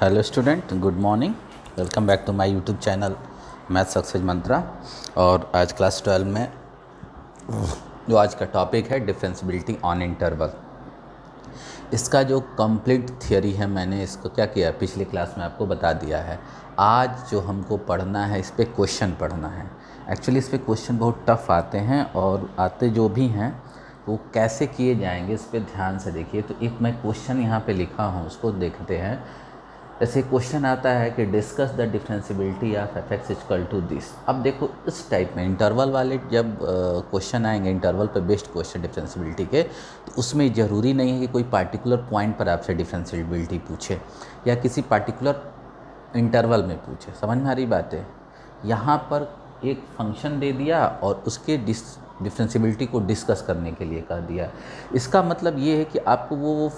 Hello student, good morning. Welcome back to my YouTube channel math success Mantra. और आज class 12 में जो आज का टॉपिक है डिफरेंशियबिलिटी ऑन इंटरवल, इसका जो कंप्लीट थियरी है मैंने इसको क्या किया पिछली क्लास में आपको बता दिया है। आज जो हमको पढ़ना है इस पर क्वेश्चन पढ़ना है। एक्चुअली इस पर क्वेश्चन बहुत टफ आते हैं और आते जो भी हैं वो कैसे किए जाएंगे इस पर ध्यान से देखिए। तो एक मैं क्वेश्चन यहाँ पे लिखा हूँ, उसको देखते हैं। जैसे क्वेश्चन आता है कि discuss the differentiability of f equal to this. अब देखो इस टाइप में इंटरवल वाले जब क्वेश्चन आएंगे, इंटरवल पे बेस्ड क्वेश्चन डिफरेंशियबिलिटी के, तो उसमें ज़रूरी नहीं है कि कोई पार्टिकुलर पॉइंट पर आपसे डिफरेंशियबिलिटी पूछे या किसी पार्टिकुलर इंटरवल में पूछे। समझ में आ रही बात है? यहाँ पर एक फंक्शन दे दिया और उसके डिफरेंशियबिलिटी को डिस्कस करने के लिए कह दिया। इसका मतलब ये है कि आपको वो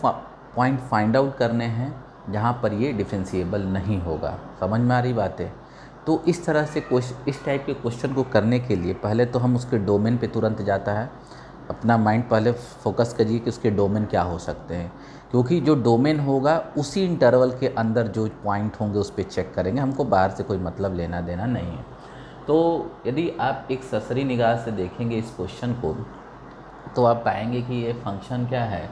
पॉइंट फाइंड आउट करने हैं जहाँ पर ये डिफरेंशिएबल नहीं होगा। समझ में आ रही बात है? तो इस तरह से इस टाइप के क्वेश्चन को करने के लिए पहले तो हम उसके डोमेन पे तुरंत जाता है। अपना माइंड पहले फोकस करिए कि उसके डोमेन क्या हो सकते हैं, क्योंकि जो डोमेन होगा उसी इंटरवल के अंदर जो पॉइंट होंगे उस पर चेक करेंगे। हमको बाहर से कोई मतलब लेना देना नहीं है। तो यदि आप एक सरसरी निगाह से देखेंगे इस क्वेश्चन को तो आप पाएंगे कि ये फंक्शन क्या है,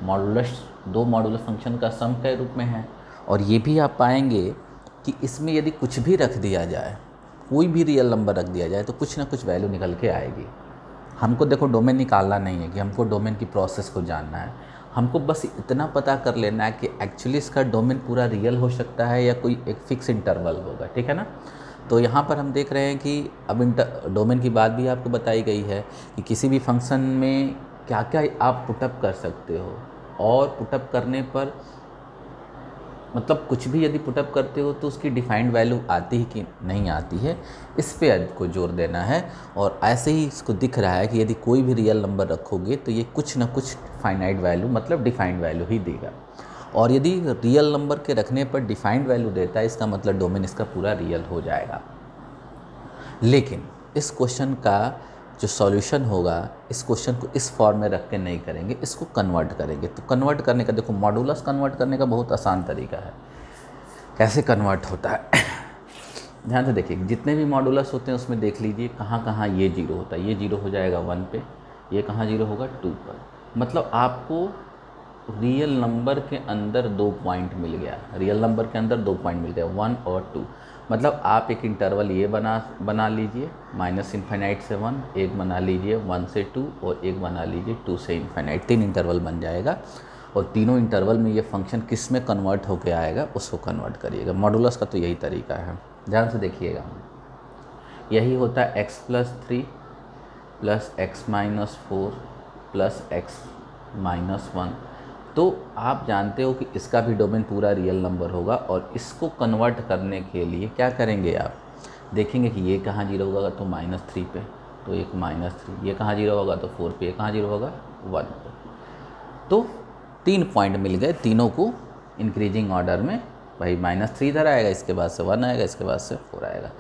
मॉडुलस, दो मॉडुलस फंक्शन का सम के रूप में है। और ये भी आप पाएंगे कि इसमें यदि कुछ भी रख दिया जाए, कोई भी रियल नंबर रख दिया जाए, तो कुछ ना कुछ वैल्यू निकल के आएगी। हमको देखो डोमेन निकालना नहीं है कि हमको डोमेन की प्रोसेस को जानना है। हमको बस इतना पता कर लेना है कि एक्चुअली इसका डोमेन पूरा रियल हो सकता है या कोई एक फिक्स इंटरवल होगा। ठीक है ना? तो यहाँ पर हम देख रहे हैं कि अब डोमेन की बात भी आपको बताई गई है कि किसी भी फंक्शन में क्या क्या आप पुटअप कर सकते हो, और पुटअप करने पर मतलब कुछ भी यदि पुटअप करते हो तो उसकी डिफाइंड वैल्यू आती है कि नहीं आती है, इस पे आपको जोर देना है। और ऐसे ही इसको दिख रहा है कि यदि कोई भी रियल नंबर रखोगे तो ये कुछ ना कुछ फाइनाइट वैल्यू मतलब डिफाइंड वैल्यू ही देगा। और यदि रियल नंबर के रखने पर डिफाइंड वैल्यू देता है, इसका मतलब डोमेन इसका पूरा रियल हो जाएगा। लेकिन इस क्वेश्चन का जो सॉल्यूशन होगा, इस क्वेश्चन को इस फॉर्म में रख के नहीं करेंगे, इसको कन्वर्ट करेंगे। तो कन्वर्ट करने का देखो, मॉडुलस कन्वर्ट करने का बहुत आसान तरीका है। कैसे कन्वर्ट होता है ध्यान से देखिए। जितने भी मॉडुलस होते हैं उसमें देख लीजिए कहाँ कहाँ ये जीरो होता है। ये जीरो हो जाएगा 1 पे, ये कहाँ जीरो होगा 2 पर। मतलब आपको रियल नंबर के अंदर 2 पॉइंट मिल गया, रियल नंबर के अंदर 2 पॉइंट मिल गया, 1 और 2। मतलब आप एक इंटरवल ये बना लीजिए -∞ से 1, एक बना लीजिए 1 से 2, और एक बना लीजिए 2 से ∞। 3 इंटरवल बन जाएगा। और तीनों इंटरवल में ये फंक्शन किस में कन्वर्ट होकर आएगा उसको कन्वर्ट करिएगा। मॉडुलस का तो यही तरीका है, ध्यान से देखिएगा। यही होता है x+3 + x-4 + x-1। तो आप जानते हो कि इसका भी डोमेन पूरा रियल नंबर होगा। और इसको कन्वर्ट करने के लिए क्या करेंगे, आप देखेंगे कि ये कहाँ जीरो होगा तो -3 पे, तो एक -3, ये कहाँ जीरो होगा तो 4 पे, ये कहाँ जीरो होगा 1 पे। तो 3 पॉइंट मिल गए, तीनों को इंक्रीजिंग ऑर्डर में। भाई -3 इधर आएगा, इसके बाद से 1 आएगा, इसके बाद से 4 आएगा।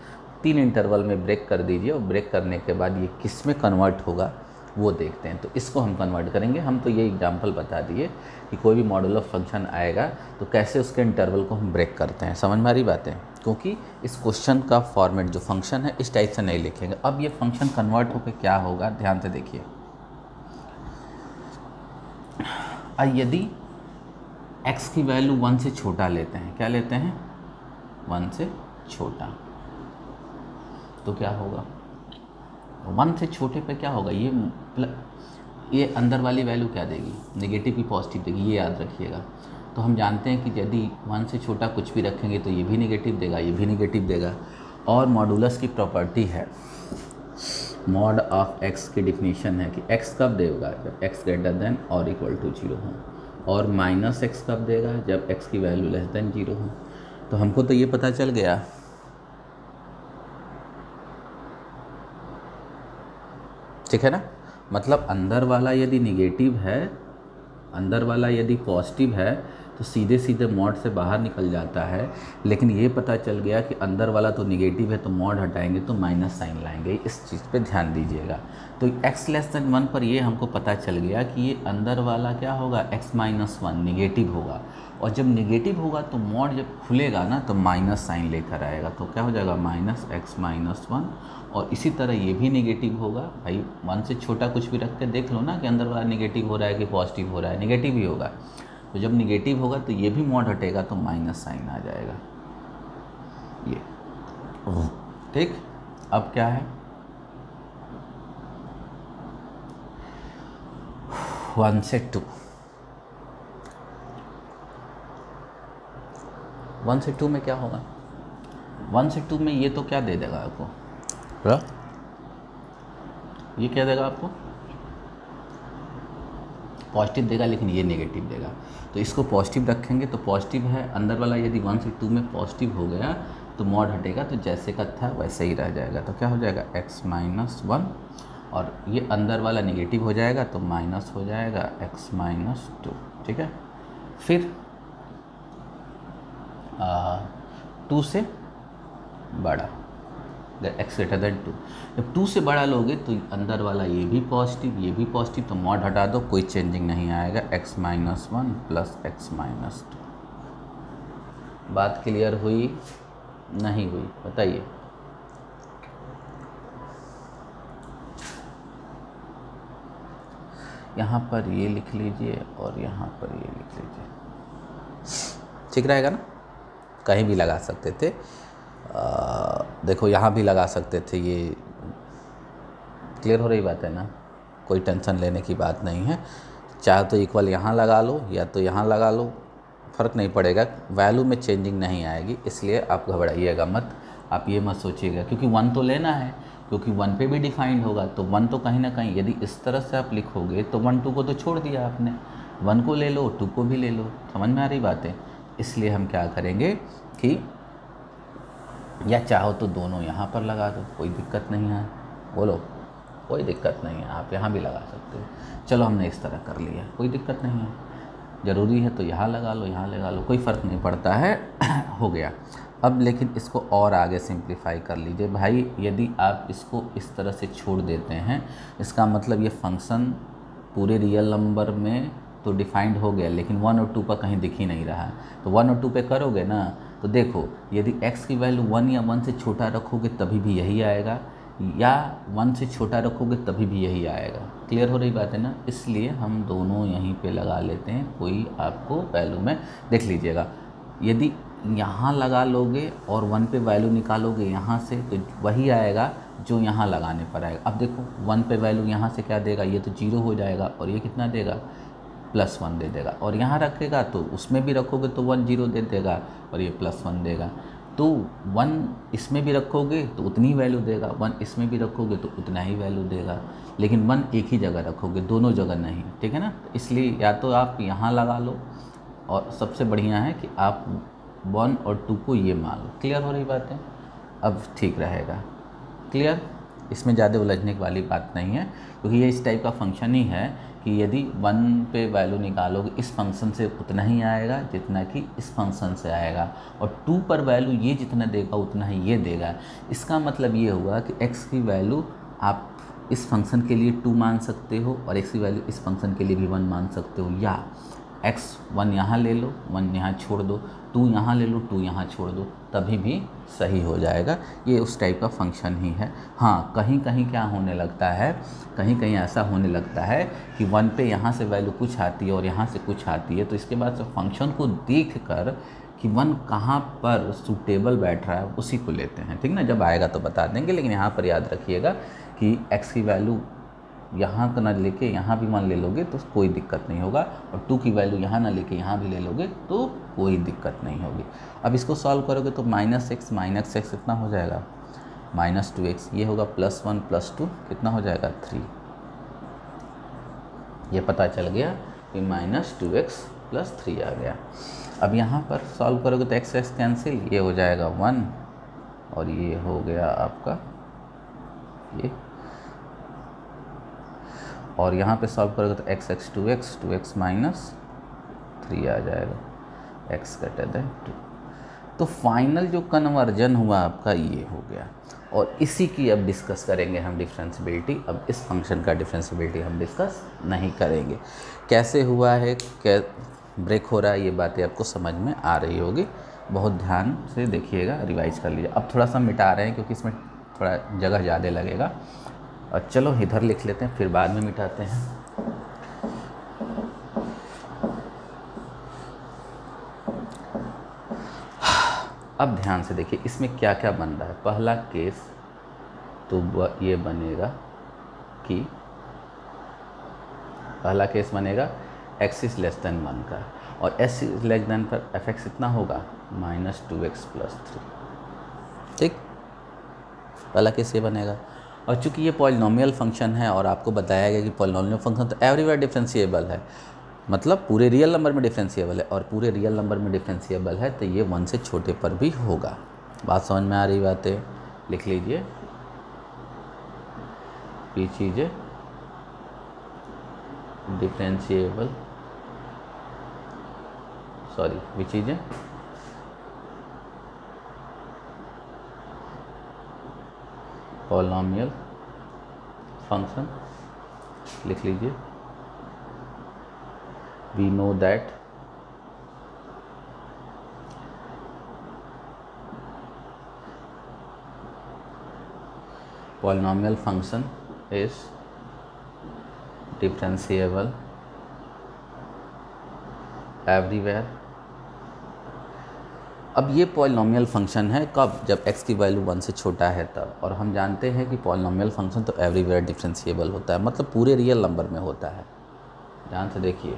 3 इंटरवल में ब्रेक कर दीजिए, और ब्रेक करने के बाद ये किस में कन्वर्ट होगा वो देखते हैं। तो इसको हम कन्वर्ट करेंगे। हम तो ये एग्जांपल बता दिए कि कोई भी मॉडुलस फंक्शन आएगा तो कैसे उसके इंटरवल को हम ब्रेक करते हैं। समझ में आ रही बात है? क्योंकि इस क्वेश्चन का फॉर्मेट जो फंक्शन है इस टाइप से नहीं लिखेंगे। अब ये फंक्शन कन्वर्ट होकर क्या होगा, ध्यान से देखिए। यदि x की वैल्यू 1 से छोटा लेते हैं, क्या लेते हैं 1 से छोटा, तो क्या होगा 1 से छोटे पे क्या होगा, ये अंदर वाली वैल्यू क्या देगी, नेगेटिव की पॉजिटिव देगी, ये याद रखिएगा। तो हम जानते हैं कि यदि 1 से छोटा कुछ भी रखेंगे तो ये भी नेगेटिव देगा, ये भी नेगेटिव देगा। और मॉडुलस की प्रॉपर्टी है, मॉड ऑफ x की डिफिनीशन है कि x कब देगा, जब x > और = 0 हो, और -x कब देगा, जब x की वैल्यू <0 हो। तो हमको तो ये पता चल गया। ठीक है ना? मतलब अंदर वाला यदि निगेटिव है, अंदर वाला यदि पॉजिटिव है, तो सीधे सीधे मॉड से बाहर निकल जाता है, लेकिन ये पता चल गया कि अंदर वाला तो निगेटिव है, तो मॉड हटाएंगे तो माइनस साइन लाएंगे। इस चीज़ पे ध्यान दीजिएगा। तो x<1 पर ये हमको पता चल गया कि ये अंदर वाला क्या होगा, x-1 निगेटिव होगा, और जब निगेटिव होगा तो मॉड जब खुलेगा ना तो माइनस साइन लेकर आएगा, तो क्या हो जाएगा -x-1। और इसी तरह ये भी निगेटिव होगा। भाई 1 से छोटा कुछ भी रख के देख लो ना कि अंदर वाला निगेटिव हो रहा है कि पॉजिटिव हो रहा है, निगेटिव ही होगा। तो जब निगेटिव होगा तो ये भी मॉड हटेगा तो माइनस साइन आ जाएगा, ये ठीक। अब क्या है, 1 से 2, 1 से 2 में क्या होगा, 1 से 2 में ये तो क्या दे देगा आपको, ये क्या देगा आपको, पॉजिटिव देगा, लेकिन ये नेगेटिव देगा। तो इसको पॉजिटिव रखेंगे तो पॉजिटिव है, अंदर वाला यदि 1 से 2 में पॉजिटिव हो गया तो मॉड हटेगा, तो जैसे का था वैसे ही रह जाएगा। तो क्या हो जाएगा x-1, और ये अंदर वाला नेगेटिव हो जाएगा तो माइनस हो जाएगा x-2, ठीक है। फिर 2 से बड़ा, x>2, जब 2 से बड़ा लोगे तो अंदर वाला ये भी पॉजिटिव, ये भी पॉजिटिव, तो मॉड हटा दो, कोई चेंजिंग नहीं आएगा, x-1 प्लस x-2। बात क्लियर हुई नहीं हुई, बताइए। यहाँ पर ये लिख लीजिए और यहाँ पर ये लिख लीजिए, ठीक रहेगा ना। कहीं भी लगा सकते थे, देखो यहाँ भी लगा सकते थे, ये क्लियर हो रही बात है ना, कोई टेंशन लेने की बात नहीं है। चाहे तो इक्वल यहाँ लगा लो या तो यहाँ लगा लो, फ़र्क नहीं पड़ेगा, वैल्यू में चेंजिंग नहीं आएगी, इसलिए आप घबराइएगा मत। आप ये मत सोचिएगा, क्योंकि 1 तो लेना है, क्योंकि 1 पे भी डिफाइंड होगा, तो 1 तो कहीं ना कहीं यदि इस तरह से आप लिखोगे तो 1 2 को तो छोड़ दिया आपने, 1 को ले लो 2 को भी ले लो, समझ में आ रही बात है। इसलिए हम क्या करेंगे कि या चाहो तो दोनों यहाँ पर लगा दो, कोई दिक्कत नहीं है, बोलो कोई दिक्कत नहीं है, आप यहाँ भी लगा सकते हो। चलो हमने इस तरह कर लिया, कोई दिक्कत नहीं है, ज़रूरी है तो यहाँ लगा लो, यहाँ लगा लो, कोई फ़र्क नहीं पड़ता है हो गया। अब लेकिन इसको और आगे सिंप्लीफाई कर लीजिए भाई। यदि आप इसको इस तरह से छोड़ देते हैं, इसका मतलब ये फंक्शन पूरे रियल नंबर में तो डिफाइंड हो गया, लेकिन 1 और 2 पर कहीं दिख ही नहीं रहा। तो 1 और 2 पे करोगे ना, तो देखो यदि x की वैल्यू 1 या 1 से छोटा रखोगे तभी भी यही आएगा, या 1 से छोटा रखोगे तभी भी यही आएगा। क्लियर हो रही बात है ना। इसलिए हम दोनों यहीं पे लगा लेते हैं, कोई आपको वैल्यू में देख लीजिएगा। यदि यहाँ लगा लोगे और 1 पे वैल्यू निकालोगे यहाँ से, तो वही आएगा जो यहाँ लगाने पर आएगा। अब देखो 1 पे वैल्यू यहाँ से क्या देगा, ये तो 0 हो जाएगा, और ये कितना देगा +1 दे देगा, और यहाँ रखेगा तो उसमें भी रखोगे तो 1 0 दे देगा, और ये +1 देगा। तो 1 इसमें भी रखोगे तो उतनी वैल्यू देगा, 1 इसमें भी रखोगे तो उतना ही वैल्यू देगा, लेकिन 1 एक ही जगह रखोगे, दोनों जगह नहीं, ठीक है ना। इसलिए या तो आप यहाँ लगा लो, और सबसे बढ़िया है कि आप 1 और 2 को ये मान लो। क्लियर हो रही बात है, अब ठीक रहेगा। क्लियर, इसमें ज़्यादा उलझने वाली बात नहीं है, क्योंकि ये इस टाइप का फंक्शन ही है कि यदि 1 पे वैल्यू निकालोगे इस फंक्शन से उतना ही आएगा जितना कि इस फंक्शन से आएगा, और 2 पर वैल्यू ये जितना देगा उतना ही ये देगा। इसका मतलब ये हुआ कि x की वैल्यू आप इस फंक्शन के लिए 2 मान सकते हो, और x की वैल्यू इस फंक्शन के लिए भी 1 मान सकते हो, या x 1 यहाँ ले लो, 1 यहाँ छोड़ दो, 2 यहाँ ले लो, 2 यहाँ छोड़ दो, तभी भी सही हो जाएगा। ये उस टाइप का फंक्शन ही है। हाँ, कहीं कहीं क्या होने लगता है, कहीं कहीं ऐसा होने लगता है कि 1 पे यहाँ से वैल्यू कुछ आती है और यहाँ से कुछ आती है, तो इसके बाद से फंक्शन को देख कर कि 1 कहाँ पर सूटेबल बैठ रहा है उसी को लेते हैं, ठीक ना। जब आएगा तो बता देंगे, लेकिन यहाँ पर याद रखिएगा कि x की वैल्यू यहाँ का ना लेके यहाँ भी मान ले लोगे तो कोई दिक्कत नहीं होगा, और 2 की वैल्यू यहाँ ना लेके यहाँ भी ले लोगे तो कोई दिक्कत नहीं होगी। अब इसको सॉल्व करोगे तो -x कितना हो जाएगा, -2x, ये होगा +1 + 2 कितना हो जाएगा 3। ये पता चल गया कि -2x + 3 आ गया। अब यहाँ पर सॉल्व करोगे तो x कैंसिल, ये हो जाएगा 1, और ये हो गया आपका ये, और यहाँ पे सॉल्व करोगे तो x 2x 2x - 3 आ जाएगा। X greater than 2। तो फाइनल जो कन्वर्जन हुआ आपका ये हो गया, और इसी की अब डिस्कस करेंगे हम डिफरेंशियबिलिटी। अब इस फंक्शन का डिफरेंशियबिलिटी हम डिस्कस नहीं करेंगे, कैसे हुआ है, क्या ब्रेक हो रहा है, ये बातें आपको समझ में आ रही होगी। बहुत ध्यान से देखिएगा, रिवाइज कर लीजिए। अब थोड़ा सा मिटा रहे हैं क्योंकि इसमें थोड़ा जगह ज़्यादा लगेगा, और चलो इधर लिख लेते हैं, फिर बाद में मिटाते हैं। अब ध्यान से देखिए इसमें क्या क्या बन रहा है। पहला केस तो ये बनेगा कि पहला केस बनेगा x इज़ लेस देन 1 का, और s इज लेस देन पर f(x) कितना होगा -2x + 3। ठीक, पहला केस ये बनेगा। और चूंकि ये पॉलिनोमियल फंक्शन है और आपको बताया गया कि पॉलिनोमियल फंक्शन तो एवरीवेयर डिफरेंशिएबल है, मतलब पूरे रियल नंबर में डिफरेंशिएबल है, और पूरे रियल नंबर में डिफरेंशिएबल है तो ये 1 से छोटे पर भी होगा। बात समझ में आ रही बातें, लिख लीजिए। ये चीज़ें डिफरेंशिएबल, सॉरी ये चीज़ें पॉलिनोमियल फंक्शन, लिख लीजिए। We know that polynomial function is differentiable everywhere। अब ये पॉलिनोमियल फंक्शन है कब, जब x की वैल्यू 1 से छोटा है तब, और हम जानते हैं कि पॉलिनोमियल फंक्शन तो एवरीवेयर डिफरेंशिएबल होता है, मतलब पूरे रियल नंबर में होता है। ध्यान से देखिए,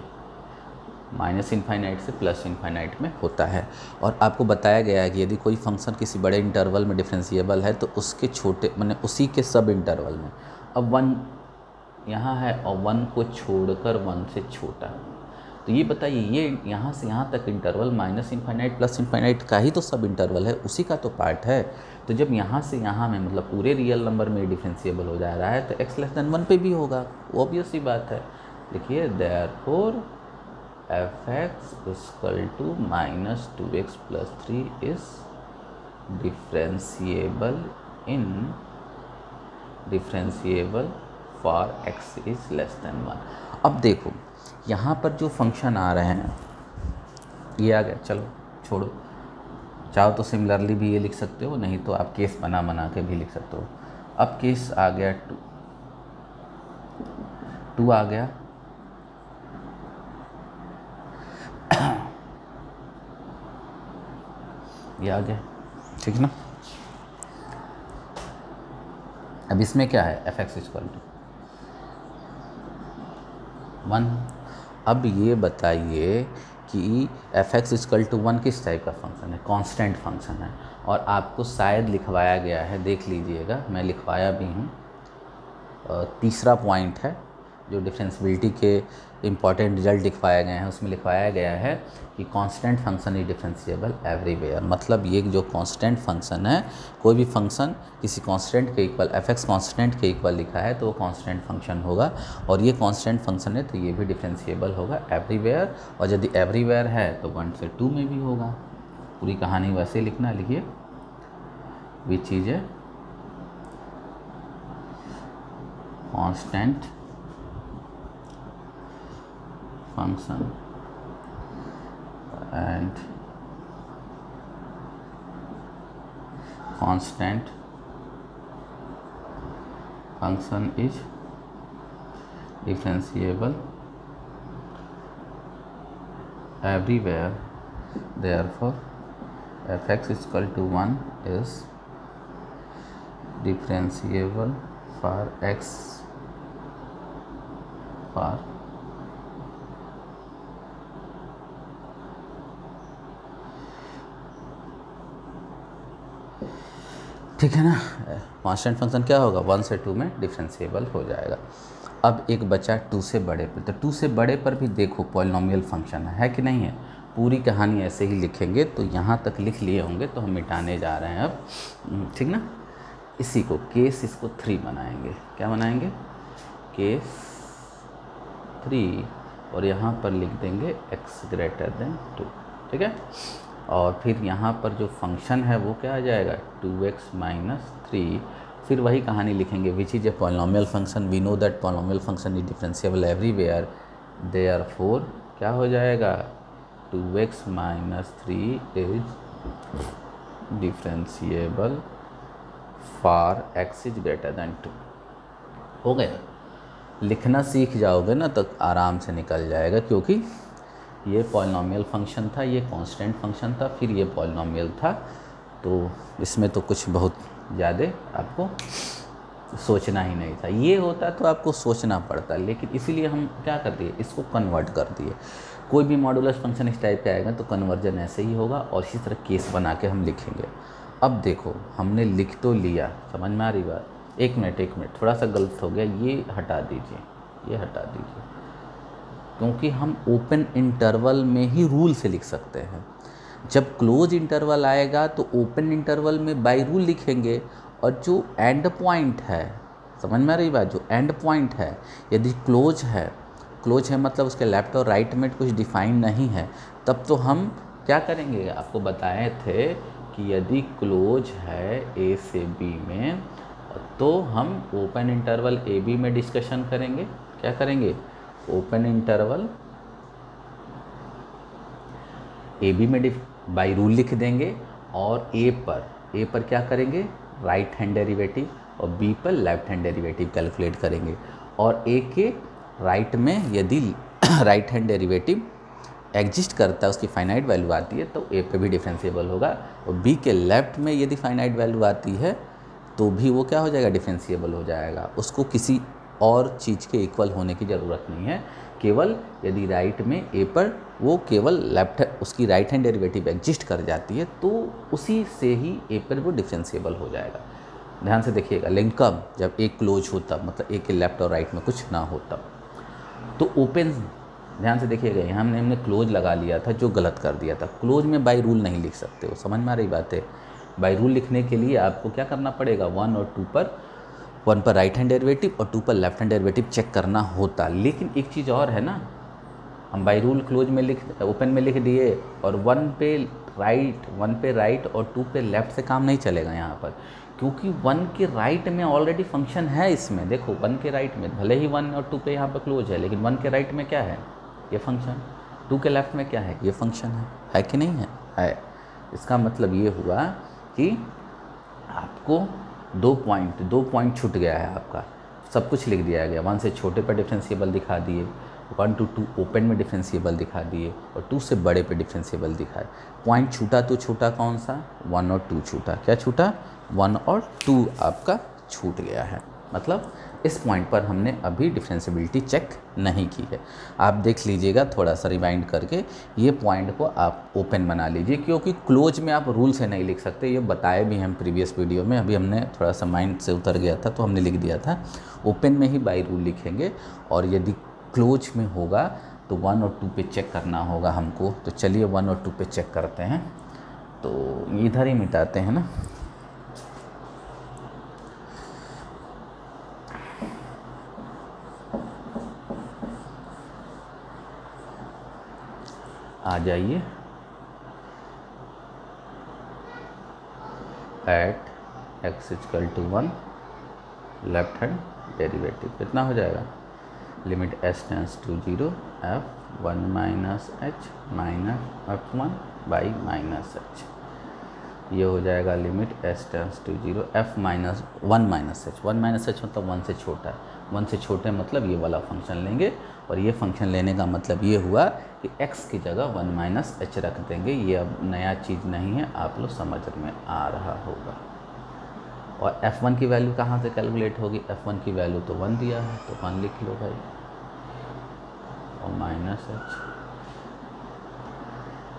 -∞ से +∞ में होता है। और आपको बताया गया है कि यदि कोई फंक्शन किसी बड़े इंटरवल में डिफरेंशिएबल है तो उसके छोटे माने उसी के सब इंटरवल में, अब 1 यहाँ है और 1 को छोड़कर 1 से छोटा, तो ये बताइए ये यहाँ से यहाँ तक इंटरवल -∞ +∞ का ही तो सब इंटरवल है, उसी का तो पार्ट है। तो जब यहाँ से यहाँ में मतलब पूरे रियल नंबर में डिफरेंशिएबल हो जा रहा है तो x लेस देन 1 पे भी होगा, ऑब्वियस सी बात है। देखिए therefore f(x) = -2x + 3 is differentiable for x is less than 1। अब देखो यहाँ पर जो फंक्शन आ रहे हैं ये आ गया, चलो छोड़ो, चाहो तो सिमिलरली भी ये लिख सकते हो, नहीं तो आप केस बना के भी लिख सकते हो। अब केस आ गया 2 आ गया, ये आ गया, ठीक ना। अब इसमें क्या है, f(x) = 1। अब ये बताइए कि f(x) = 1 किस टाइप का फंक्शन है, कांस्टेंट फंक्शन है, और आपको शायद लिखवाया गया है, देख लीजिएगा मैं लिखवाया भी हूँ। तीसरा पॉइंट है जो डिफरेंशियबिलिटी के इम्पॉर्टेंट रिजल्ट लिखवाए गए हैं, उसमें लिखवाया गया है कि constant function is differentiable everywhere. मतलब ये जो कांस्टेंट फंक्शन है, कोई भी फंक्शन किसी कांस्टेंट के इक्वल, f(x) कांस्टेंट के इक्वल लिखा है तो वो कांस्टेंट फंक्शन होगा, और ये कांस्टेंट फंक्शन है तो ये भी डिफरेंशिएबल होगा एवरीवेयर, और यदि एवरीवेयर है तो 1 से 2 में भी होगा। पूरी कहानी वैसे लिखना, लिखिए विच is a constant function and constant function is differentiable everywhere, therefore f(x) = 1 is differentiable for x for ठीक है ना। कांस्टेंट फंक्शन क्या होगा, 1 से 2 में डिफरेंशिएबल हो जाएगा। अब एक बचा 2 से बड़े पर, तो 2 से बड़े पर भी देखो पॉलिनोमियल फंक्शन है कि नहीं है। पूरी कहानी ऐसे ही लिखेंगे, तो यहाँ तक लिख लिए होंगे, तो हम मिटाने जा रहे हैं अब, ठीक ना। इसी को केस, इसको 3 बनाएंगे, क्या बनाएंगे, केस 3, और यहाँ पर लिख देंगे x > 2। ठीक है। और फिर यहाँ पर जो फंक्शन है वो क्या आ जाएगा 2x माइनस 3। फिर वही कहानी लिखेंगे which is a polynomial function, we know that polynomial function is differentiable everywhere, therefore क्या हो जाएगा 2x minus 3 is differentiable for x is greater than 2। हो गया। लिखना सीख जाओगे ना तो आराम से निकल जाएगा, क्योंकि ये पॉलिनोमियल फंक्शन था, ये कांस्टेंट फंक्शन था, फिर ये पॉलिनोमियल था, तो इसमें तो कुछ बहुत ज़्यादा आपको सोचना ही नहीं था। ये होता तो आपको सोचना पड़ता, लेकिन इसीलिए हम क्या कर दिए, इसको कन्वर्ट कर दिए। कोई भी मॉडुलस फंक्शन इस टाइप का आएगा तो कन्वर्जन ऐसे ही होगा, और इसी तरह केस बना के हम लिखेंगे। अब देखो हमने लिख तो लिया, समझ में आ रही बात। एक मिनट थोड़ा सा गलत हो गया, ये हटा दीजिए, ये हटा दीजिए, क्योंकि हम ओपन इंटरवल में ही रूल से लिख सकते हैं। जब क्लोज इंटरवल आएगा तो ओपन इंटरवल में बाय रूल लिखेंगे, और जो एंड पॉइंट है, समझ में आ रही बात, जो एंड पॉइंट है यदि क्लोज है मतलब उसके लेफ्ट और राइट में कुछ डिफाइन नहीं है, तब तो हम क्या करेंगे, आपको बताए थे कि यदि क्लोज है ए से बी में तो हम ओपन इंटरवल ए बी में डिस्कशन करेंगे। क्या करेंगे, ओपन इंटरवल ए बी में बाई रूल लिख देंगे, और ए पर क्या करेंगे, राइट हैंड डेरिवेटिव, और बी पर लेफ्ट हैंड डेरिवेटिव कैलकुलेट करेंगे। और ए के राइट में यदि राइट हैंड डेरिवेटिव एग्जिस्ट करता है, उसकी फाइनाइट वैल्यू आती है, तो ए पे भी डिफरेंशिएबल होगा, और बी के लेफ्ट में यदि फाइनाइट वैल्यू आती है तो भी वो क्या हो जाएगा, डिफरेंशिएबल हो जाएगा। उसको किसी और चीज़ के इक्वल होने की ज़रूरत नहीं है, केवल यदि राइट में ए पर वो केवल लेफ्ट उसकी राइट हैंड डेरिवेटिव एग्जिस्ट कर जाती है तो उसी से ही ए पर वो डिफरेंशिएबल हो जाएगा। ध्यान से देखिएगा, लेकिन कब, जब ए क्लोज होता, मतलब ए के लेफ्ट और राइट में कुछ ना होता। तो ओपन, ध्यान से देखिएगा, यहाँ हमने क्लोज लगा लिया था, जो गलत कर दिया था। क्लोज में बाई रूल नहीं लिख सकते हो, समझ में आ रही बात है। बाई रूल लिखने के लिए आपको क्या करना पड़ेगा, 1 और 2 पर, 1 पर राइट हैंड डेरिवेटिव और 2 पर लेफ्ट हैंड डेरिवेटिव चेक करना होता। लेकिन एक चीज़ और है ना, हम बाई रूल क्लोज में ओपन में लिख दिए, और 1 पे राइट और 2 पे लेफ्ट से काम नहीं चलेगा यहाँ पर, क्योंकि 1 के राइट में ऑलरेडी फंक्शन है इसमें। देखो 1 के राइट में भले ही 1 और 2 पे यहाँ पर क्लोज है, लेकिन 1 के राइट में क्या है, ये फंक्शन। 2 के लेफ्ट में क्या है, ये फंक्शन है कि नहीं है। इसका मतलब ये हुआ कि आपको दो पॉइंट छूट गया है आपका, सब कुछ लिख दिया गया। 1 से छोटे पर डिफरेंशिएबल दिखा दिए, 1 to 2 ओपन में डिफरेंशिएबल दिखा दिए, और 2 से बड़े पे डिफरेंशिएबल दिखाए। पॉइंट छूटा तो छूटा कौन सा, 1 और 2 छूटा। क्या छूटा, 1 और 2 आपका छूट गया है। मतलब इस पॉइंट पर हमने अभी डिफरेंशिएबिलिटी चेक नहीं की है। आप देख लीजिएगा थोड़ा सा रिवाइंड करके, ये पॉइंट को आप ओपन बना लीजिए, क्योंकि क्लोज में आप रूल से नहीं लिख सकते। ये बताए भी हम प्रीवियस वीडियो में, अभी हमने थोड़ा सा माइंड से उतर गया था तो हमने लिख दिया था। ओपन में ही बाई रूल लिखेंगे, और यदि क्लोज में होगा तो 1 और 2 पे चेक करना होगा हमको। तो चलिए 1 और 2 पे चेक करते हैं। तो इधर ही मिटाते हैं ना, आ जाइए। At x = 1 left hand derivative कितना हो जाएगा, limit s tends to 0 f1 minus h minus f1 by minus h। ये हो जाएगा limit s tends to 0 f minus 1 minus h। 1 minus h मतलब 1 से छोटा है। 1 से छोटे मतलब ये वाला फंक्शन लेंगे, और ये फंक्शन लेने का मतलब ये हुआ कि x की जगह 1 माइनस h रख देंगे। ये अब नया चीज़ नहीं है, आप लोग समझ में आ रहा होगा। और f1 की वैल्यू कहाँ से कैलकुलेट होगी, f1 की वैल्यू तो 1 दिया है, तो 1 लिख लो भाई, और minus h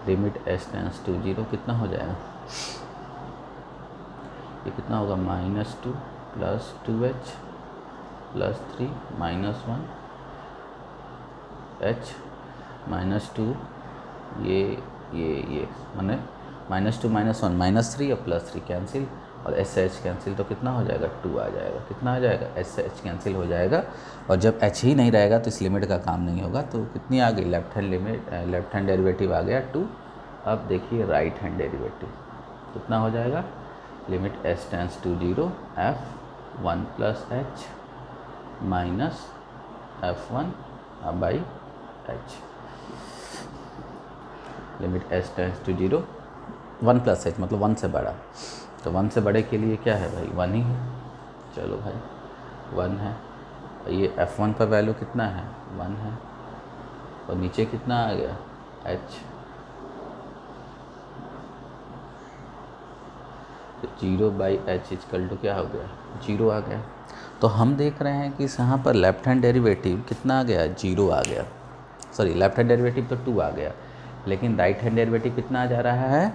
limit s tends to 0 कितना हो जाएगा, ये कितना होगा, -2 + 2h + 3 -1 h -2 ये माने -2 -1 -3 और +3 कैंसिल, और एस एच कैंसिल, तो कितना हो जाएगा, 2 आ जाएगा। कितना आ जाएगा, एस एच कैंसिल हो जाएगा। और जब एच ही नहीं रहेगा तो इस लिमिट का काम नहीं होगा। तो कितनी आ गई, लेफ्ट हैंड डेरिवेटिव आ गया 2, अब देखिए राइट हैंड डेरिवेटिव कितना हो जाएगा, limit s tends to 0 f1 plus h minus f1 by h, limit s tends to 0 1 plus h मतलब 1 से बड़ा, तो 1 से बड़े के लिए क्या है भाई 1 ही है, चलो भाई 1 है, ये f1 का वैल्यू कितना है 1 है, और नीचे कितना आ गया h, तो 0 बाई एच इक्वल टू क्या हो गया 0 आ गया। तो हम देख रहे हैं कि यहाँ पर लेफ्ट हैंड डेरिवेटिव कितना आ गया 0 आ गया, सॉरी लेफ्ट हैंड डेरिवेटिव तो 2 आ गया, लेकिन राइट हैंड डेरिवेटिव कितना आ जा रहा है,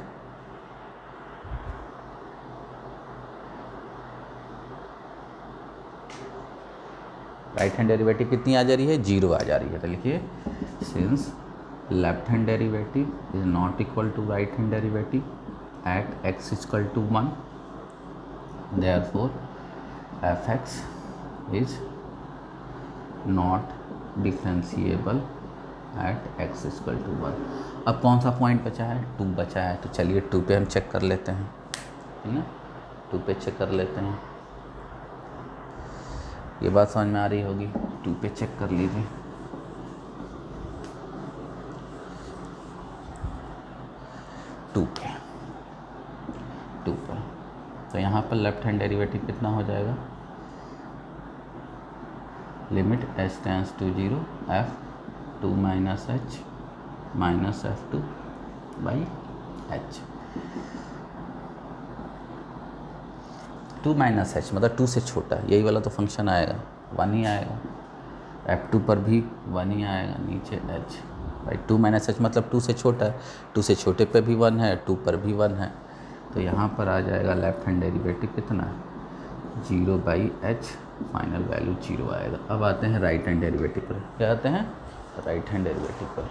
राइट हैंड डेरिवेटिव कितनी आ जा रही है 0 आ जा रही है। तो लिखिए since left hand derivative is not equal to right hand derivative at x equal to 1, therefore f(x) is not differentiable at x equal to 1। अब कौन सा पॉइंट बचा है 2 बचा है, तो चलिए 2 पे हम चेक कर लेते हैं, है ना, 2 पे चेक कर लेते हैं, ये बात समझ में आ रही होगी, 2 पे चेक कर लीजिए। टू पे तो यहाँ पर लेफ्ट हैंड डेरिवेटिव कितना हो जाएगा, limit s tends to 0 f2 minus h minus f2 by h, 2 minus h मतलब 2 से छोटा, यही वाला तो फंक्शन आएगा 1 ही आएगा, f2 पर भी 1 ही आएगा, नीचे h भाई 2 माइनस एच मतलब 2 से छोटा है, 2 से छोटे पे भी 1 है, 2 पर भी 1 है, तो यहाँ पर आ जाएगा लेफ्ट हैंड डेरिवेटिव कितना 0 बाई एच, फाइनल वैल्यू 0 आएगा। अब आते हैं राइट हैंड डेरिवेटिव पर, क्या आते हैं राइट हैंड डेरिवेटिव पर,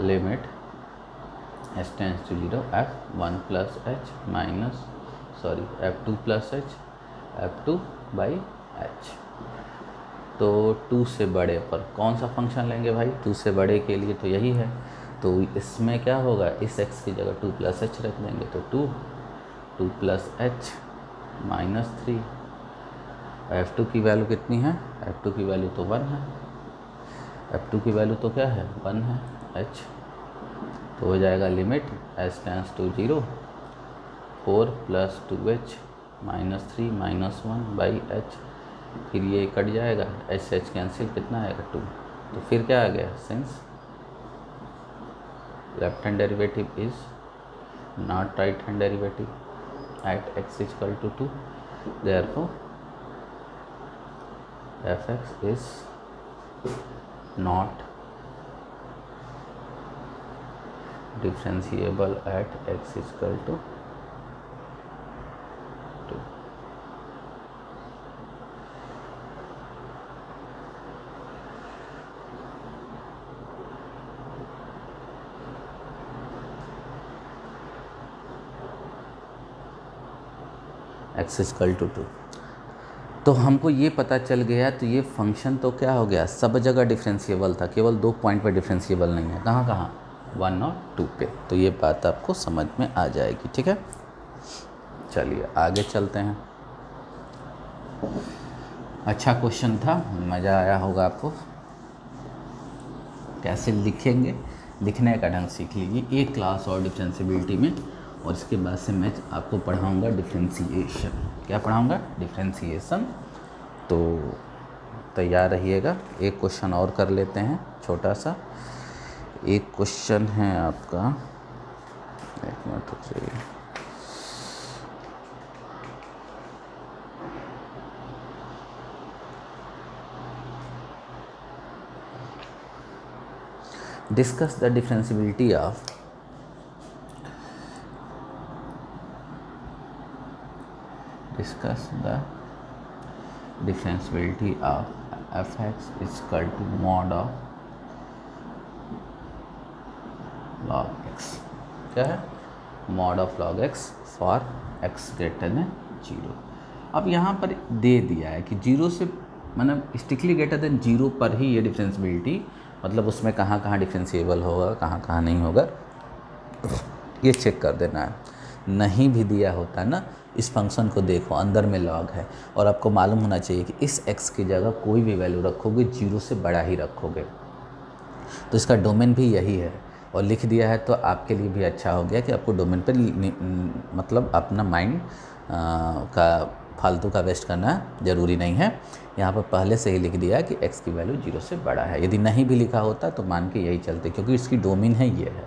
limit s tends to 0 f1 plus h minus sorry f2 plus h f2 by h, तो 2 से बड़े पर कौन सा फंक्शन लेंगे भाई, 2 से बड़े के लिए तो यही है, तो इसमें क्या होगा इस x की जगह 2 प्लस एच रख देंगे, तो 2 प्लस एच माइनस 3, f2 की वैल्यू कितनी है, f2 की वैल्यू तो 1 है, f2 की वैल्यू तो क्या है 1 है h, तो हो जाएगा limit s tends to 0 4 plus 2h minus 3 minus 1 by h, फिर ये कट जाएगा एच एच कैंसिल, कितना आएगा 2, तो फिर क्या आ गया since left hand derivative is not right hand derivative at x equal to 2, therefore f(x) is not differentiable at x equal to 2। x equal to 2, तो हमको ये पता चल गया, तो ये फंक्शन तो क्या हो गया सब जगह डिफरेंशिएबल था, केवल 2 पॉइंट पर डिफरेंशिएबल नहीं है, कहाँ कहाँ 1 और 2 पे, तो ये बात आपको समझ में आ जाएगी, ठीक है। चलिए आगे चलते हैं, अच्छा क्वेश्चन था, मज़ा आया होगा आपको, कैसे लिखेंगे लिखने का ढंग सीख लीजिए, एक क्लास और डिफरेंशिएबिलिटी में, और इसके बाद से मैं आपको पढ़ाऊँगा डिफरेंशिएशन, क्या पढ़ाऊँगा डिफरेंशिएशन, तो तैयार रहिएगा। एक क्वेश्चन और कर लेते हैं छोटा सा, एक क्वेश्चन है आपका, एक मिनट रुकिए, discuss the differentiability of f(x) is equal to mod of log x, क्या है mod of log x for x greater than 0। अब यहाँ पर दे दिया है कि 0 से मतलब स्ट्रिक्टली ग्रेटर देन 0 पर ही ये डिफरेंशिएबिलिटी मतलब उसमें कहाँ कहाँ डिफरेंशिएबल होगा, कहाँ कहाँ नहीं होगा, ये चेक कर देना है। नहीं भी दिया होता ना, इस फंक्शन को देखो, अंदर में लॉग है और आपको मालूम होना चाहिए कि इस x की जगह कोई भी वैल्यू रखोगे 0 से बड़ा ही रखोगे, तो इसका डोमेन भी यही है। और लिख दिया है तो आपके लिए भी अच्छा हो गया कि आपको डोमेन पर मतलब अपना माइंड का फालतू का वेस्ट करना ज़रूरी नहीं है। यहाँ पर पहले से ही लिख दिया है कि x की वैल्यू 0 से बड़ा है। यदि नहीं भी लिखा होता तो मान के यही चलते, क्योंकि इसकी डोमेन है ये है।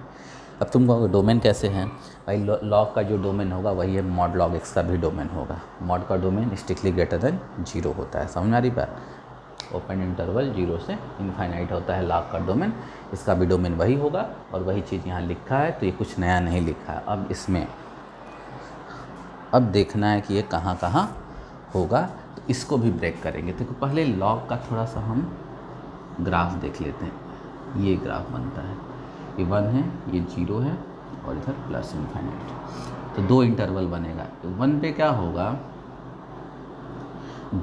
अब तुम कहोगे डोमेन कैसे हैं भाई, लॉग का जो डोमेन होगा वही है मॉड लॉग x का भी डोमेन होगा। मॉड का डोमेन स्ट्रिक्टली ग्रेटर देन 0 होता है, समझ आ रही बात। ओपन इंटरवल 0 से इनफाइनाइट होता है लॉग का डोमेन, इसका भी डोमेन वही होगा और वही चीज़ यहाँ लिखा है, तो ये कुछ नया नहीं लिखा है। अब इसमें अब देखना है कि ये कहाँ कहाँ होगा, तो इसको भी ब्रेक करेंगे। तो पहले लॉग का थोड़ा सा हम ग्राफ देख लेते हैं। ये ग्राफ बनता है, ये 1 है, ये 0 है और इधर प्लस इनफाइनाइट, तो 2 इंटरवल बनेगा। 1 पे क्या होगा,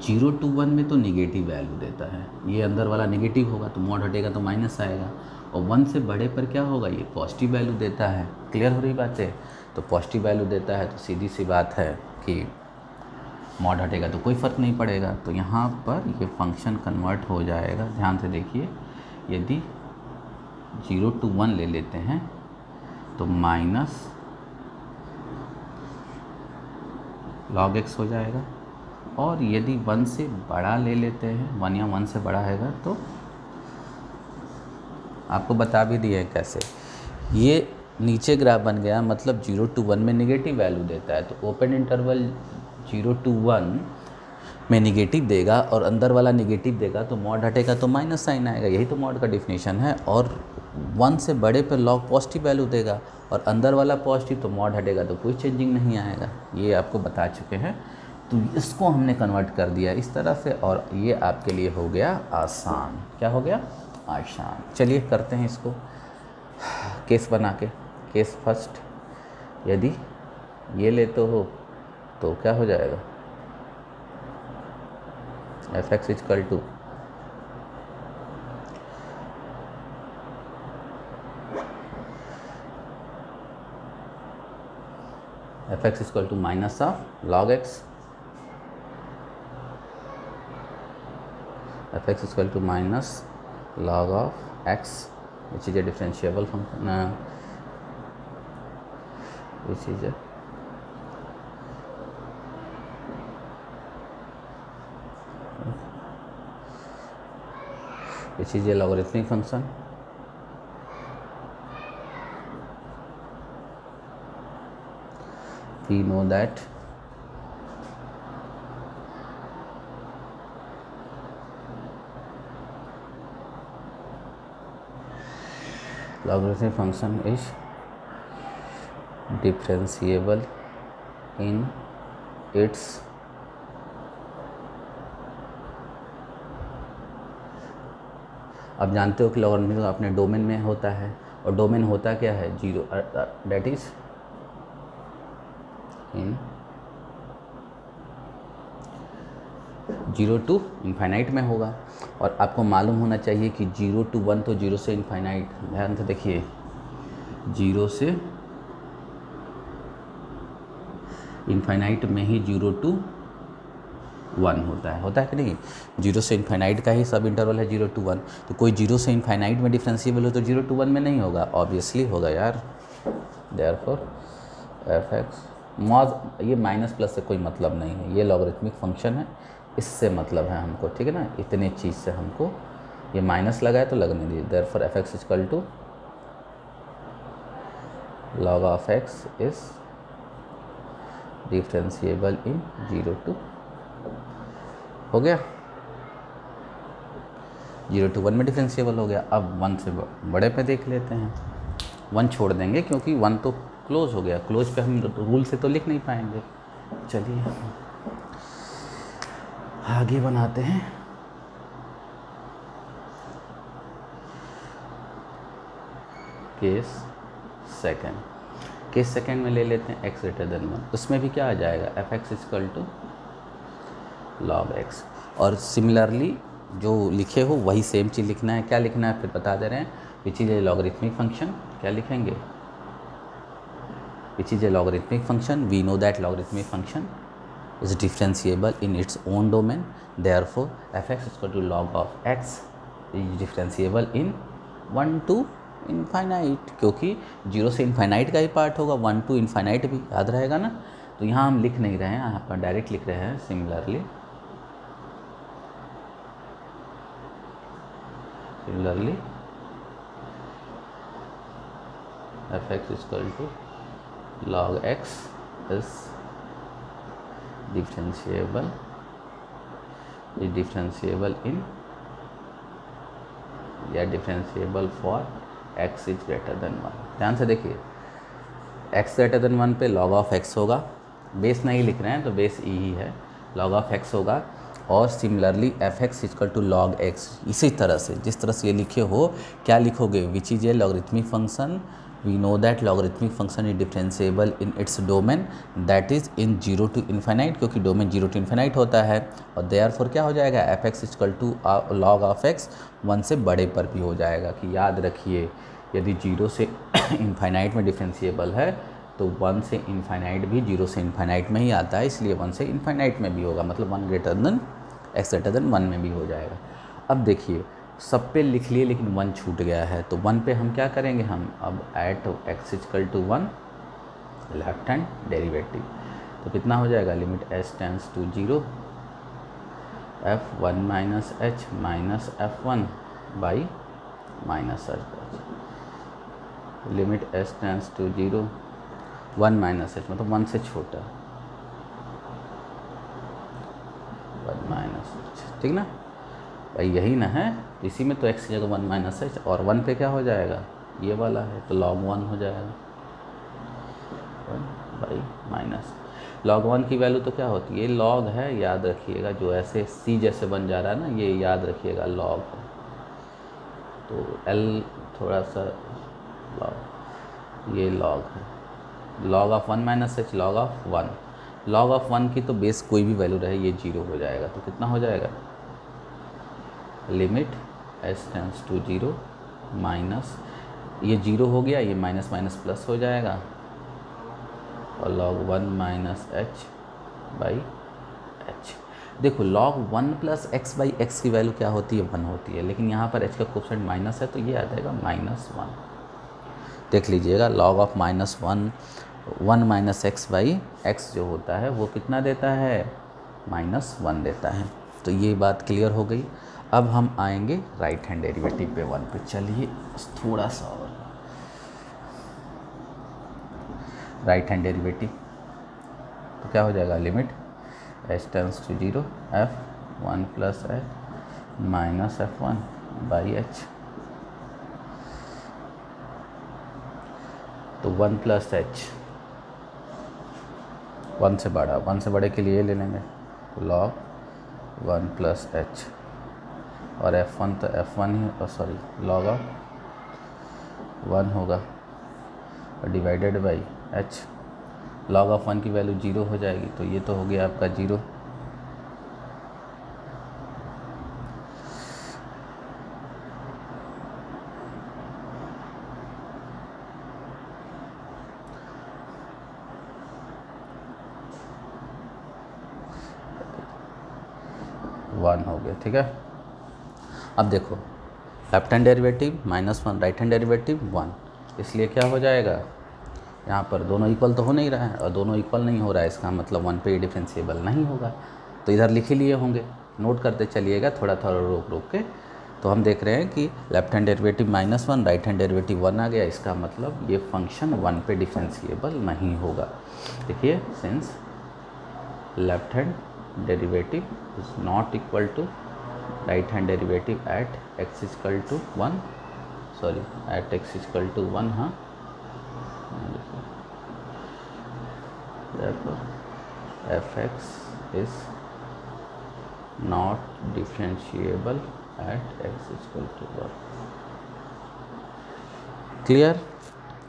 0 to 1 में तो निगेटिव वैल्यू देता है, ये अंदर वाला निगेटिव होगा तो मॉड हटेगा तो माइनस आएगा। और 1 से बड़े पर क्या होगा, ये पॉजिटिव वैल्यू देता है। क्लियर हो रही बातें, तो पॉजिटिव वैल्यू देता है तो सीधी सी बात है कि मॉड हटेगा तो कोई फ़र्क नहीं पड़ेगा। तो यहाँ पर ये फंक्शन कन्वर्ट हो जाएगा, ध्यान से देखिए। यदि 0 to 1 ले लेते हैं तो माइनस log x हो जाएगा, और यदि 1 से बड़ा ले लेते हैं, 1 या 1 से बड़ा हैगा, तो आपको बता भी दिए कैसे। ये नीचे ग्राफ बन गया, मतलब 0 to 1 में निगेटिव वैल्यू देता है, तो ओपन इंटरवल 0 to 1 में निगेटिव देगा और अंदर वाला निगेटिव देगा तो मॉड हटेगा तो माइनस साइन आएगा, यही तो मॉड का डिफिनीशन है। और 1 से बड़े पर लॉग पॉजिटिव वैल्यू देगा और अंदर वाला पॉजिटिव, तो मॉड हटेगा तो कोई चेंजिंग नहीं आएगा, ये आपको बता चुके हैं। तो इसको हमने कन्वर्ट कर दिया इस तरह से, और ये आपके लिए हो गया आसान। क्या हो गया, आसान। चलिए करते हैं इसको केस बना के। केस फर्स्ट, यदि ये लेते हो तो क्या हो जाएगा, f(x) equal to f(x) equal to minus of log x, f(x) equal to minus log of x, which is a differentiable function, which is a logarithmic function. We know that logarithmic function is differentiable in its अब जानते हो कि logarithmic अपने domain में होता है, और domain होता क्या है, 0, that is in 0 to infinite में होगा। और आपको मालूम होना चाहिए कि 0 to 1 तो 0 से इनफाइनाइट, ध्यान से देखिए, 0 से इनफाइनाइट में ही 0 to 1 होता है कि नहीं। 0 से इनफाइनाइट का ही सब इंटरवल है 0 to 1, तो कोई 0 से इनफाइनाइट में डिफरेंशिएबल हो तो 0 to 1 में नहीं होगा, ऑब्वियसली होगा यार। देयरफॉर f(x) मॉड, ये माइनस प्लस से कोई मतलब नहीं है, ये लॉगरिथमिक फंक्शन है, इससे मतलब है हमको, ठीक है ना। इतने चीज़ से हमको ये माइनस लगा है तो लगने दीजिए। Therefore f(x) equal to log of x is differentiable in 0 to, हो गया, 0 to 1 में डिफरेंशिएबल हो गया। अब 1 से बड़े पे देख लेते हैं, 1 छोड़ देंगे क्योंकि 1 तो क्लोज हो गया, क्लोज पे हम रूल से तो लिख नहीं पाएंगे। चलिए आगे बनाते हैं। केस सेकेंड में ले लेते हैं x ग्रेटर देन 1, उसमें भी क्या आ जाएगा, f(x) equal to log x। और सिमिलरली जो लिखे हो वही सेम चीज़ लिखना है। क्या लिखना है फिर बता दे रहे हैं, which is a logarithmic function. क्या लिखेंगे, which is a logarithmic function, we know that logarithmic function is differentiable in its own domain, therefore f(x) is equal to log of x is differentiable in 1 to infinite, क्योंकि 0 से infinite का ही part होगा, 1 to infinite भी याद रहेगा ना। तो यहाँ हम लिख नहीं रहे हैं, यहाँ पर डायरेक्ट लिख रहे हैं similarly f(x) is equal to log x is differentiable in या differentiable for x is greater than 1। ध्यान से देखिए, x greater than 1 पे log of x होगा, बेस नहीं लिख रहे हैं तो बेस e ही है, log of x होगा। और similarly f(x) equal to log x, इसी तरह से जिस तरह से ये लिखे हो क्या लिखोगे, which is a logarithmic function, we know that logarithmic function is differentiable in its domain that is in 0 to infinite, क्योंकि डोमेन 0 to इन्फाइनाइट होता है। और देयरफॉर क्या हो जाएगा, f(x) equal to log of x 1 से बड़े पर भी हो जाएगा। कि याद रखिए यदि 0 से इन्फाइनाइट में डिफरेंशिएबल है तो 1 से इन्फाइनाइट भी 0 से इन्फाइनाइट में ही आता है, इसलिए 1 से इन्फाइनाइट में भी होगा, मतलब 1 greater than x greater than 1 में भी हो जाएगा। अब देखिए सब पे लिख लिए लेकिन 1 छूट गया है, तो 1 पे हम क्या करेंगे, हम अब at x equal to 1 left hand derivative, तो कितना हो जाएगा, limit s tends to 0 f(1 minus h minus f(1) by minus h, limit s tends to 0 1 minus h मतलब 1 से छोटा 1 माइनस h, ठीक ना भाई, यही ना है। इसी में तो x की जगह 1 माइनस h, और 1 पे क्या हो जाएगा, ये वाला है तो log 1 हो जाएगा 1 बाई माइनस। log 1 की वैल्यू तो क्या होती है, ये log है, याद रखिएगा, जो ऐसे c जैसे बन जा रहा है ना, ये याद रखिएगा log है, तो l थोड़ा सा log, ये log है, log of 1 minus h log of 1, log of 1 की तो बेस कोई भी वैल्यू रहे ये 0 हो जाएगा, तो कितना हो जाएगा, limit s tends to 0 minus, ये 0 हो गया, ये माइनस माइनस प्लस हो जाएगा, और log 1 minus h by h। देखो log 1 plus x by x की वैल्यू क्या होती है, 1 होती है, लेकिन यहाँ पर h का कोफिशिएंट माइनस है तो ये आ जाएगा -1। देख लीजिएगा log of -1 minus x by x जो होता है वो कितना देता है, -1 देता है। तो ये बात क्लियर हो गई। अब हम आएंगे राइट हैंड डेरिवेटिव पे 1 पे, चलिए थोड़ा सा और राइट हैंड डेरिवेटिव, तो क्या हो जाएगा, limit s tends to 0 f(1 plus h minus f(1) by h, तो 1 प्लस h 1 से बड़ा, 1 से बड़े के लिए ले लेंगे log 1 प्लस h, और f(1) तो f(1) he, sorry log of 1 होगा divided by h, log of 1 की वैल्यू 0 हो जाएगी, तो ये तो हो गया आपका 0, वन हो गया, ठीक है। अब देखो left hand derivative -1, right hand derivative 1, इसलिए क्या हो जाएगा, यहाँ पर दोनों इक्वल तो हो नहीं रहा है, और दोनों इक्वल नहीं हो रहा है, इसका मतलब 1 पे डिफरेंशिएबल नहीं होगा, तो इधर लिख ही लिए होंगे, नोट करते चलिएगा थोड़ा थोड़ा रोक रोक के। तो हम देख रहे हैं कि left hand derivative -1, right hand derivative 1 आ गया, इसका मतलब ये फंक्शन 1 पे डिफरेंशिएबल नहीं होगा। देखिए since left hand derivative is not equal to right hand derivative at x equal to 1, sorry at x equal to 1, हाँ therefore f(x) is not differentiable at x equal to 1। Clear.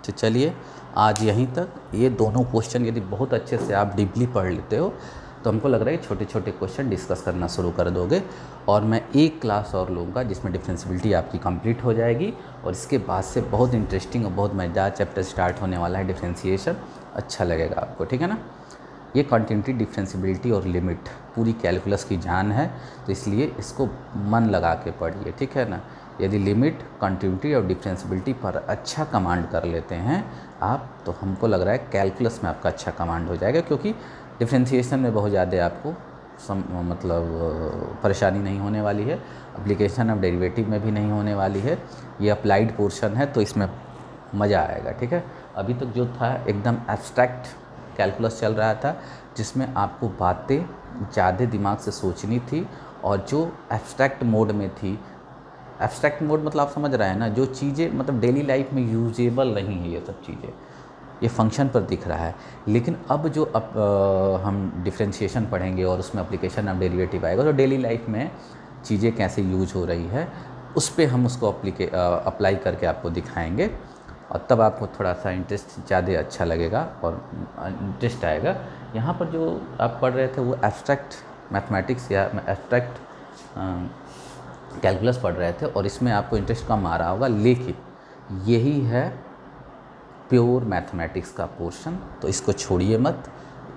तो चलिए आज यहीं तक। ये दोनों क्वेश्चन यदि बहुत अच्छे से आप डीपली पढ़ लेते हो तो हमको लग रहा है कि छोटे छोटे क्वेश्चन डिस्कस करना शुरू कर दोगे और मैं एक क्लास और लूँगा जिसमें डिफरेंशियबिलिटी आपकी कंप्लीट हो जाएगी और इसके बाद से बहुत इंटरेस्टिंग और बहुत मज़ेदार चैप्टर स्टार्ट होने वाला है डिफरेंशिएशन। अच्छा लगेगा आपको, ठीक है ना। ये कंटिन्यूटी, डिफरेंशियबिलिटी और लिमिट पूरी कैलकुलस की जान है, तो इसलिए इसको मन लगा के पढ़िए, ठीक है ना। यदि लिमिट, कंटिन्यूटी और डिफरेंशियबिलिटी पर अच्छा कमांड कर लेते हैं आप, तो हमको लग रहा है कैलकुलस में आपका अच्छा कमांड हो जाएगा, क्योंकि डिफरेंशिएशन में बहुत ज़्यादा आपको परेशानी नहीं होने वाली है, एप्लीकेशन ऑफ डेरिवेटिव में भी नहीं होने वाली है। ये अप्लाइड पोर्शन है तो इसमें मज़ा आएगा, ठीक है। अभी तक जो था एकदम एब्स्ट्रैक्ट कैलकुलस चल रहा था, जिसमें आपको बातें ज़्यादा दिमाग से सोचनी थी और जो एब्स्ट्रैक्ट मोड में थी, एब्स्ट्रैक्ट मोड मतलब आप समझ रहे हैं ना, जो चीज़ें मतलब डेली लाइफ में यूजेबल नहीं है, ये सब चीज़ें ये फंक्शन पर दिख रहा है। लेकिन अब जो हम डिफरेंशिएशन पढ़ेंगे और उसमें एप्लीकेशन ऑफ डेरिवेटिव आएगा, तो डेली लाइफ में चीज़ें कैसे यूज हो रही है उस पर हम उसको अप्लाई करके आपको दिखाएंगे और तब आपको थोड़ा सा इंटरेस्ट ज़्यादा अच्छा लगेगा और इंटरेस्ट आएगा। यहाँ पर जो आप पढ़ रहे थे वो एब्स्ट्रैक्ट मैथमेटिक्स या एब्स्ट्रैक्ट कैलकुलस पढ़ रहे थे और इसमें आपको इंटरेस्ट कम आ रहा होगा, लेकिन यही है प्योर मैथमेटिक्स का पोर्शन, तो इसको छोड़िए मत,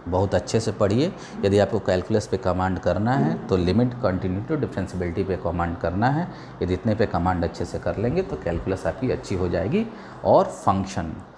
बहुत अच्छे से पढ़िए। यदि आपको कैलकुलस पे कमांड करना है तो लिमिट, कंटिन्यूटी, डिफरेंशियबिलिटी पे कमांड करना है। यदि इतने पे कमांड अच्छे से कर लेंगे तो कैलकुलस आपकी अच्छी हो जाएगी। और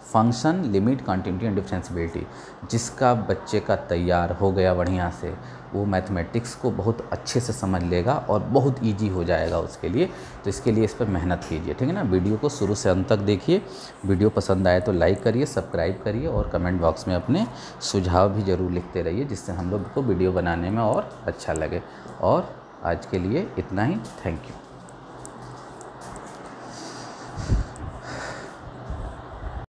function, limit, continuity and differentiability जिसका बच्चे का तैयार हो गया बढ़िया से, वो मैथमेटिक्स को बहुत अच्छे से समझ लेगा और बहुत इजी हो जाएगा उसके लिए। तो इसके लिए इस पर मेहनत कीजिए, ठीक है ना। वीडियो को शुरू से अंत तक देखिए। वीडियो पसंद आए तो लाइक करिए, सब्सक्राइब करिए और कमेंट बॉक्स में अपने सुझाव भी ज़रूर लिखते रहिए, जिससे हम लोग को वीडियो बनाने में और अच्छा लगे। और आज के लिए इतना ही, थैंक यू।